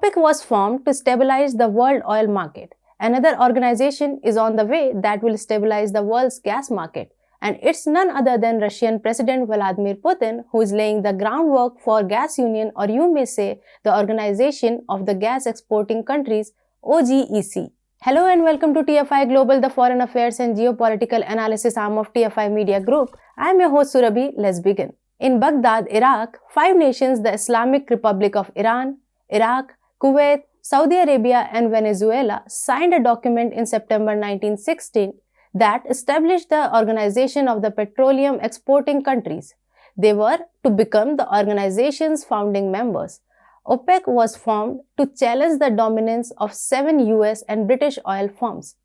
OPEC was formed to stabilize the world oil market. Another organization is on the way that will stabilize the world's gas market, and it's none other than Russian President Vladimir Putin who is laying the groundwork for Gas Union, or you may say the Organization of the Gas Exporting Countries, OGEC. Hello and welcome to TFIGlobal, the foreign affairs and geopolitical analysis arm of TFI Media Group. I am your host Surabhi. Let's begin. In Baghdad, Iraq, 5 nations, the Islamic Republic of Iran, Iraq, Kuwait, Saudi Arabia and Venezuela, signed a document in September 1916 that established the Organization of the Petroleum Exporting Countries. They were to become the organization's founding members. OPEC was formed to challenge the dominance of 7 US and British oil firms.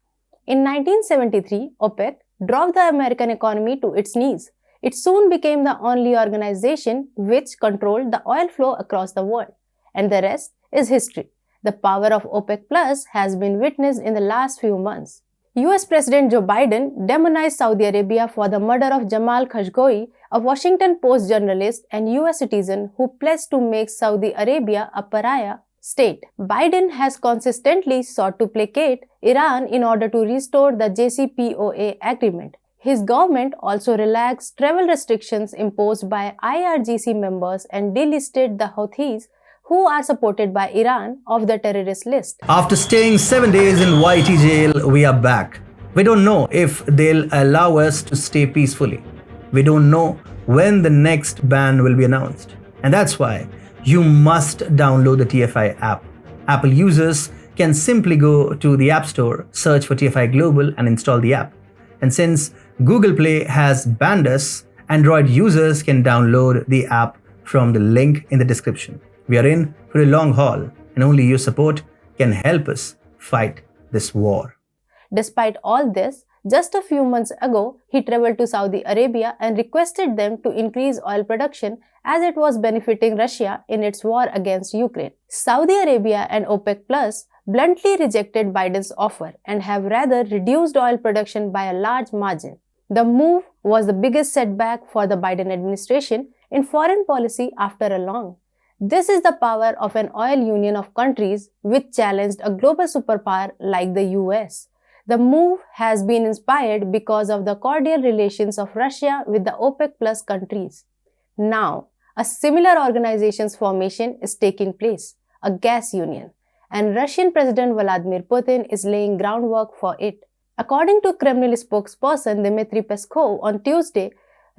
In 1973, OPEC drove the American economy to its knees. It soon became the only organization which controlled the oil flow across the world. And the rest is history. The power of OPEC Plus has been witnessed in the last few months. US President Joe Biden demonized Saudi Arabia for the murder of Jamal Khashoggi, a Washington Post journalist and US citizen who pledged to make Saudi Arabia a pariah state. Biden has consistently sought to placate Iran in order to restore the JCPOA agreement. His government also relaxed travel restrictions imposed by IRGC members and delisted the Houthis, who are supported by Iran, off the terrorist list. After staying 7 days in YT jail, we are back. We don't know if they'll allow us to stay peacefully. We don't know when the next ban will be announced. And that's why you must download the TFI app. Apple users can simply go to the App Store, search for TFIGlobal and install the app. And since Google Play has banned us, Android users can download the app from the link in the description. We are in for a long haul, and only your support can help us fight this war. Despite all this, just a few months ago, he traveled to Saudi Arabia and requested them to increase oil production as it was benefiting Russia in its war against Ukraine. Saudi Arabia and OPEC Plus bluntly rejected Biden's offer and have rather reduced oil production by a large margin. The move was the biggest setback for the Biden administration in foreign policy after a long. This is the power of an oil union of countries which challenged a global superpower like the US. The move has been inspired because of the cordial relations of Russia with the OPEC Plus countries. Now, a similar organization's formation is taking place, a gas union, and Russian President Vladimir Putin is laying groundwork for it. According to Kremlin spokesperson Dmitry Peskov on Tuesday,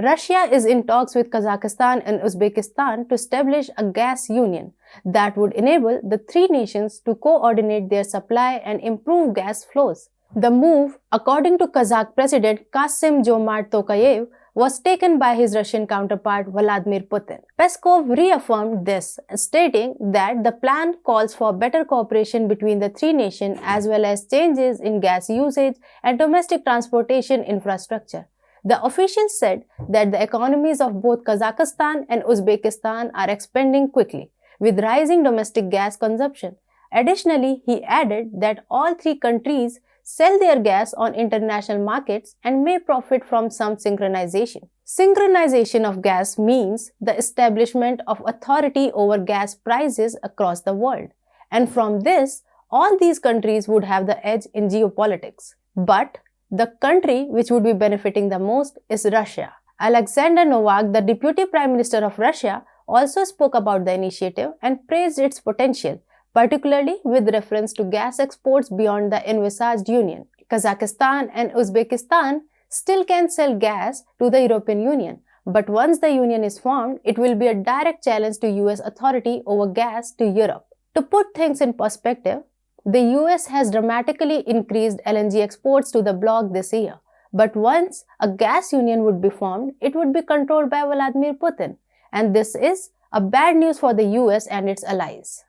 Russia is in talks with Kazakhstan and Uzbekistan to establish a gas union that would enable the 3 nations to coordinate their supply and improve gas flows. The move, according to Kazakh President Kassym-Jomart Tokayev, was taken by his Russian counterpart Vladimir Putin. Peskov reaffirmed this, stating that the plan calls for better cooperation between the 3 nations as well as changes in gas usage and domestic transportation infrastructure. The official said that the economies of both Kazakhstan and Uzbekistan are expanding quickly, with rising domestic gas consumption. Additionally, he added that all 3 countries sell their gas on international markets and may profit from some synchronization. Synchronization of gas means the establishment of authority over gas prices across the world. And from this, all these countries would have the edge in geopolitics. But the country which would be benefiting the most is Russia. Alexander Novak, the Deputy Prime Minister of Russia, also spoke about the initiative and praised its potential, particularly with reference to gas exports beyond the envisaged union. Kazakhstan and Uzbekistan still can sell gas to the European Union, but once the union is formed, it will be a direct challenge to US authority over gas to Europe. To put things in perspective, the US has dramatically increased LNG exports to the bloc this year, but once a gas union would be formed, it would be controlled by Vladimir Putin, and this is a bad news for the US and its allies.